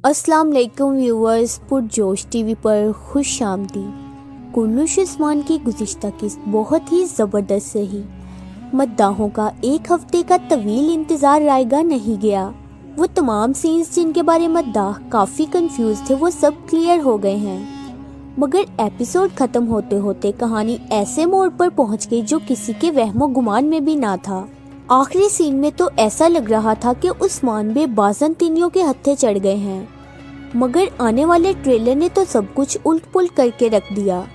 अस्सलाम वालेकुम viewers, पुरजोश TV पर खुश आमदीद। कुर्नुश उस्मान की गुज़िश्ता किस्त बहुत ही ज़बरदस्त रही। मद्दाहों का एक हफ्ते का तवील इंतज़ार रायगा नहीं गया। वो तमाम सीन्स जिनके बारे मद्दाह काफ़ी कंफ्यूज थे वो सब क्लियर हो गए हैं। मगर एपिसोड ख़त्म होते होते कहानी ऐसे मोड़ पर पहुंच गई जो किसी के वहमो गुमान में भी ना था। आखिरी सीन में तो ऐसा लग रहा था कि उस्मान बे बाज़ंतीनियों के हत्थे चढ़ गए हैं, मगर आने वाले ट्रेलर ने तो सब कुछ उल्ट पुल्ट करके रख दिया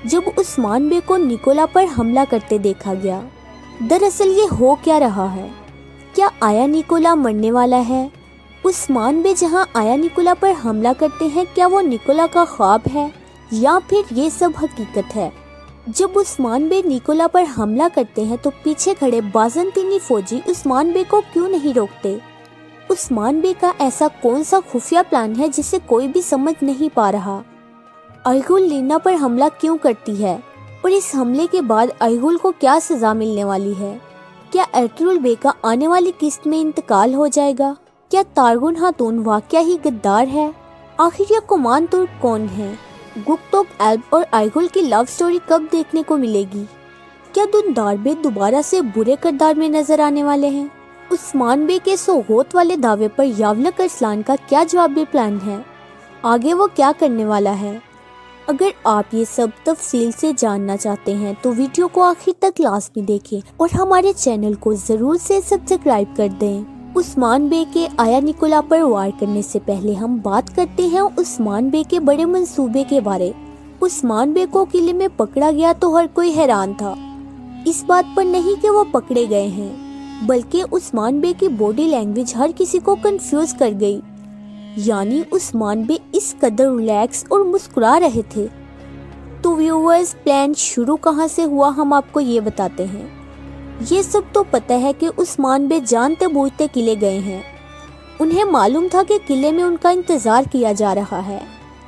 जब उस्मान बे को निकोला पर हमला करते देखा गया। दरअसल ये हो क्या रहा है? क्या आया निकोला मरने वाला है? उस्मान बे जहां आया निकोला पर हमला करते हैं, क्या वो निकोला का ख्वाब है या फिर ये सब हकीकत है? जब उस्मान बे निकोला पर हमला करते हैं तो पीछे खड़े बाज़ंतीनी फौजी उस्मान बे को क्यों नहीं रोकते? उस्मान बे का ऐसा कौन सा खुफिया प्लान है जिसे कोई भी समझ नहीं पा रहा? अयगुल लीना पर हमला क्यों करती है और इस हमले के बाद अयगुल को क्या सजा मिलने वाली है? क्या एर्तुगरुल बे का आने वाली किस्त में इंतकाल हो जाएगा? क्या तारगुन खातून वाकया ही गद्दार है? आखिर ये कुमान तुर्क कौन है? गुक्तोक एल्ब और अयगुल की लव स्टोरी कब देखने को मिलेगी? क्या दुंदार बे दोबारा से बुरे किरदार में नजर आने वाले हैं? उस्मान बे के सोगोत वाले दावे पर यावलक अरसलान का क्या जवाबी प्लान है? आगे वो क्या करने वाला है? अगर आप ये सब तफसील से जानना चाहते हैं तो वीडियो को आखिर तक लाजमी देखें और हमारे चैनल को जरूर से सब्सक्राइब कर दें। उस्मान बे के आया निकोला पर वार करने से पहले हम बात करते हैं उस्मान बे के बड़े मंसूबे के बारे। उस्मान बे को किले में पकड़ा गया तो हर कोई हैरान था, इस बात पर नहीं कि वो पकड़े गए हैं, बल्कि उस्मान बे की बॉडी लैंग्वेज हर किसी को कंफ्यूज कर गई। यानी उस्मान बे इस कदर रिलैक्स और मुस्कुरा रहे थे। तो व्यूअर्स, प्लान शुरू कहाँ से हुआ हम आपको ये बताते हैं। ये सब तो पता है कि उस्मान बे जानते बूझते किले गए हैं। उन्हें मालूम था कि किले में उनका इंतजार किया जा रहा है।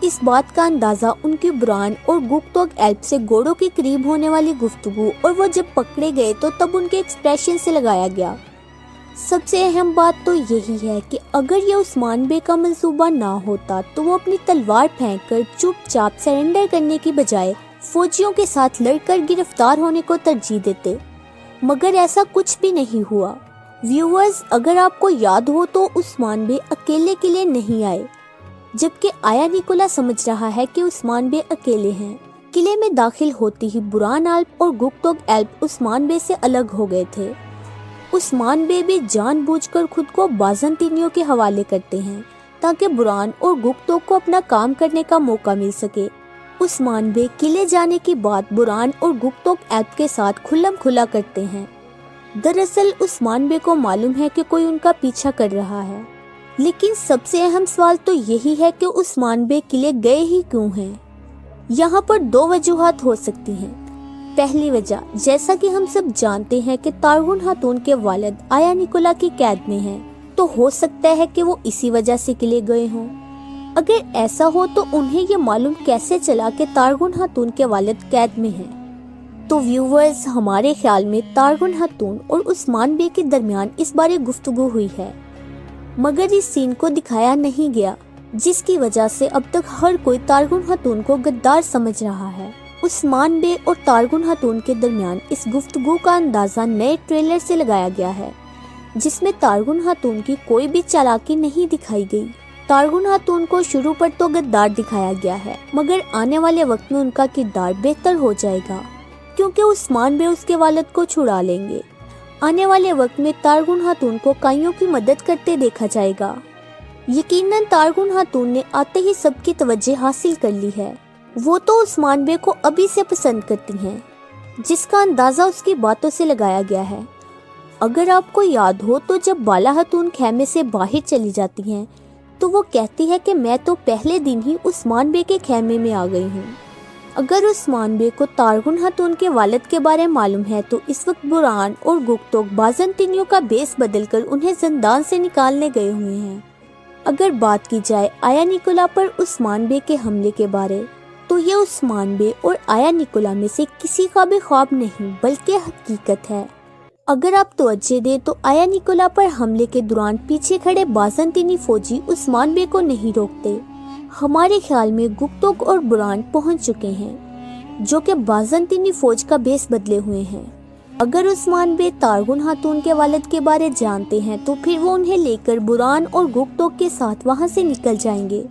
इस बात का अंदाजा उनकी बुरान और गुक्तोक एल्ब से घोड़ों के करीब होने वाली गुफ्तगू और वो जब पकड़े गए तो तब उनके एक्सप्रेशन से लगाया गया। सबसे अहम बात तो यही है कि अगर ये उस्मान बे का मंसूबा ना होता तो वो अपनी तलवार फेंककर चुपचाप सरेंडर करने की बजाय फौजियों के साथ लड़कर गिरफ्तार होने को तरजीह देते, मगर ऐसा कुछ भी नहीं हुआ। व्यूअर्स, अगर आपको याद हो तो उस्मान बे अकेले किले नहीं आए, जबकि आया निकोला समझ रहा है कि उस्मान बे अकेले हैं। किले में दाखिल होते ही बुरान एल्ब और गुक्तोक एल्ब उस्मान बे से अलग हो गए थे। उस्मान बे भी जानबूझकर खुद को बाज़ंतीनियों के हवाले करते हैं ताकि बुरान और गुक्तोक को अपना काम करने का मौका मिल सके। उस्मान बे किले जाने की बात बुरान और गुक्तोक एल्ब के साथ खुल्लम खुला करते हैं। दरअसल उस्मान बे को मालूम है कि कोई उनका पीछा कर रहा है, लेकिन सबसे अहम सवाल तो यही है कि उस्मान बे किले गए ही क्यों हैं। यहाँ पर दो वजूहात हो सकती हैं। पहली वजह, जैसा कि हम सब जानते हैं कि तारगुन खातून के वालिद आया निकोला की कैद में हैं, तो हो सकता है कि वो इसी वजह से किले गए हों। अगर ऐसा हो तो उन्हें ये मालूम कैसे चला कि तारगुन खातून के वालिद कैद में हैं? तो व्यूवर्स, हमारे ख्याल में तारगुन खातून और उस्मान बे के दरमियान इस बारे गुफ्तगू हुई है, मगर इस सीन को दिखाया नहीं गया, जिसकी वजह से अब तक हर कोई तारगुन खातून को गद्दार समझ रहा है। उस्मान बे और तारगुन खातून के दरमियान इस गुफ्तगू का अंदाजा नए ट्रेलर से लगाया गया है, जिसमें तारगुन खातून की कोई भी चालाकी नहीं दिखाई गई। तारगुन खातून को शुरू पर तो गद्दार दिखाया गया है, मगर आने वाले वक्त में उनका किरदार बेहतर हो जाएगा क्योंकि उस्मान बे उसके वालिद को छुड़ा लेंगे। आने वाले वक्त में तारगुन खातून को काइयों की मदद करते देखा जाएगा। यकीनन तारगुन खातून ने आते ही सबकी तवज्जो हासिल कर ली है। वो तो उस्मान बे को अभी से पसंद करती हैं, जिसका अंदाजा उसकी बातों से लगाया गया है। अगर आपको याद हो तो जब बाला खातून खेमे से बाहर चली जाती हैं तो वो कहती है कि मैं तो पहले दिन ही उस्मान बे के खेमे में आ गई हूँ। अगर उस्मान बे को तारगुन खातून के वालिद के बारे में मालूम है तो इस वक्त बुरान और गुक्तोक बाज़ंतीनियों का बेस बदलकर उन्हें जिंदान से निकालने गए हुए हैं। अगर बात की जाए आया निकोला पर उस्मान बे के हमले के बारे, तो ये उस्मान बे और आया निकोला में से किसी का भी ख्वाब नहीं बल्कि हकीकत है। अगर आप तवज्जो दें तो आया निकोला पर हमले के दौरान पीछे खड़े बाज़ंतीनी फौजी उस्मान बे को नहीं रोकते। हमारे ख्याल में गुप्तोक और बुरान पहुंच चुके हैं, जो कि बाज़ंतीनी फौज का बेस बदले हुए हैं। अगर उस्मान बे तारगुन खातून के वालिद के बारे जानते हैं तो फिर वो उन्हें लेकर बुरान और गुप्तोक के साथ वहां से निकल जाएंगे,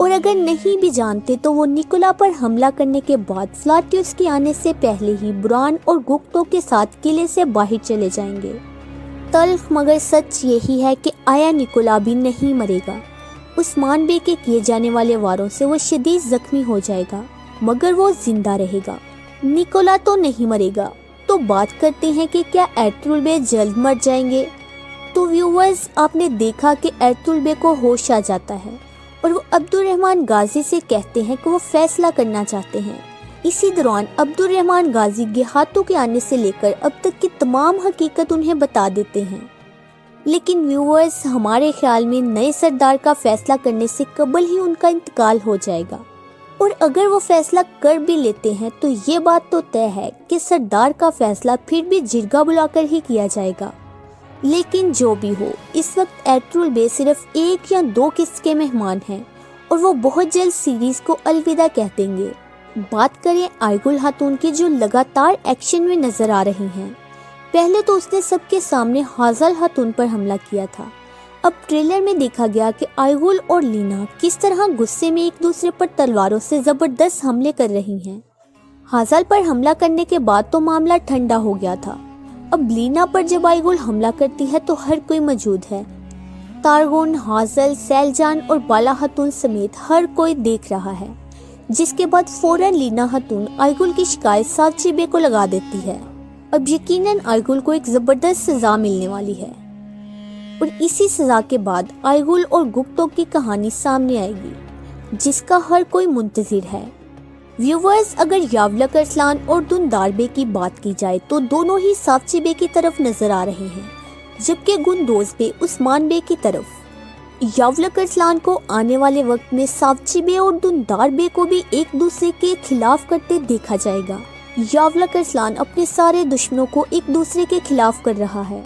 और अगर नहीं भी जानते तो वो निकोला पर हमला करने के बाद फ्लाटियस के आने से पहले ही बुरान और गुप्तोक के साथ किले से बाहर चले जाएंगे। तल्ख मगर सच यही है कि आया निकोला भी नहीं मरेगा। उस्मान बे के किए जाने वाले वारों से वो शदीद जख्मी हो जाएगा, मगर वो जिंदा रहेगा। निकोला तो नहीं मरेगा। तो बात करते हैं कि क्या एर्तुगरुल बे जल्द मर जाएंगे। तो व्यूवर्स, आपने देखा कि एर्तुगरुल बे को होश आ जाता है और वो अब्दुर्रहमान गाजी से कहते हैं कि वो फैसला करना चाहते हैं। इसी दौरान अब्दुर्रहमान गाजी गेहातों के आने से लेकर अब तक की तमाम हकीकत उन्हें बता देते हैं। लेकिन व्यूवर्स, हमारे ख्याल में नए सरदार का फैसला करने से कबल ही उनका इंतकाल हो जाएगा, और अगर वो फैसला कर भी लेते हैं तो ये बात तो तय है कि सरदार का फैसला फिर भी जिरगा बुलाकर ही किया जाएगा। लेकिन जो भी हो, इस वक्त एर्तुगरुल बे सिर्फ 1 या 2 किस्त के मेहमान हैं और वो बहुत जल्द सीरीज को अलविदा कह देंगे। बात करें आयगुल खातून की, जो लगातार एक्शन में नजर आ रही हैं। पहले तो उसने सबके सामने हाजल खातून पर हमला किया था। अब ट्रेलर में देखा गया कि आयगुल और लीना किस तरह गुस्से में एक दूसरे पर तलवारों से जबरदस्त हमले कर रही हैं। हाजल पर हमला करने के बाद तो मामला ठंडा हो गया था। अब लीना पर जब आयगुल हमला करती है तो हर कोई मौजूद है। तारगुन, हाजल, सैलजान और बाला खातून समेत हर कोई देख रहा है, जिसके बाद फौरन लीना खातून आयगुल की शिकायत सावची बे को लगा देती है। अब यकीनन आयगुल को एक जबरदस्त सजा मिलने वाली है, और इसी सजा के बाद आयगुल और गुप्तोक की कहानी सामने आएगी, जिसका हर कोई मुंतजिर है। व्यूवर्स, अगर यावलक अरसलान और दुंदार बे की बात की जाए तो दोनों ही सावची बे की तरफ नजर आ रहे हैं, जबकि गुंदोज बे उस्मान बे की तरफ। यावलक अरसलान को आने वाले वक्त में सावची बे और दुंदार बे को भी एक दूसरे के खिलाफ करते देखा जाएगा। यावलक अरसलान अपने सारे दुश्मनों को एक दूसरे के खिलाफ कर रहा है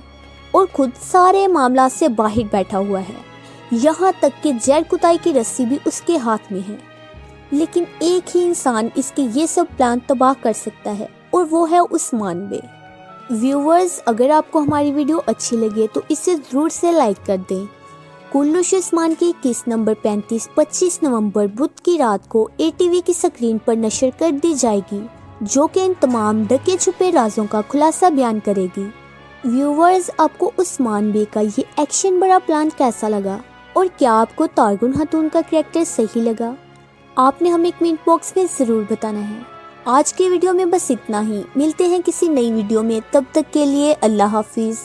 और खुद सारे मामला से बाहर बैठा हुआ है। यहाँ तक कि जहर कुताई की रस्सी भी उसके हाथ में है। लेकिन एक ही इंसान इसके ये सब प्लान तबाह कर सकता है, और वो है उस्मान बे। व्यूवर्स, अगर आपको हमारी वीडियो अच्छी लगे तो इसे जरूर से लाइक कर दें। कुल्लुश उस्मान की किस्त नंबर 35 25 नवंबर बुध की रात को ATV की स्क्रीन पर नशर कर दी जाएगी, जो कि इन तमाम ढके छुपे राजों का खुलासा बयान करेगी। व्यूवर्स, आपको उस्मान बे का ये एक्शन बड़ा प्लान कैसा लगा, और क्या आपको तारगुन खातून का कैरेक्टर सही लगा? आपने हमें कमेंट बॉक्स में ज़रूर बताना है। आज के वीडियो में बस इतना ही। मिलते हैं किसी नई वीडियो में, तब तक के लिए अल्लाह हाफिज़।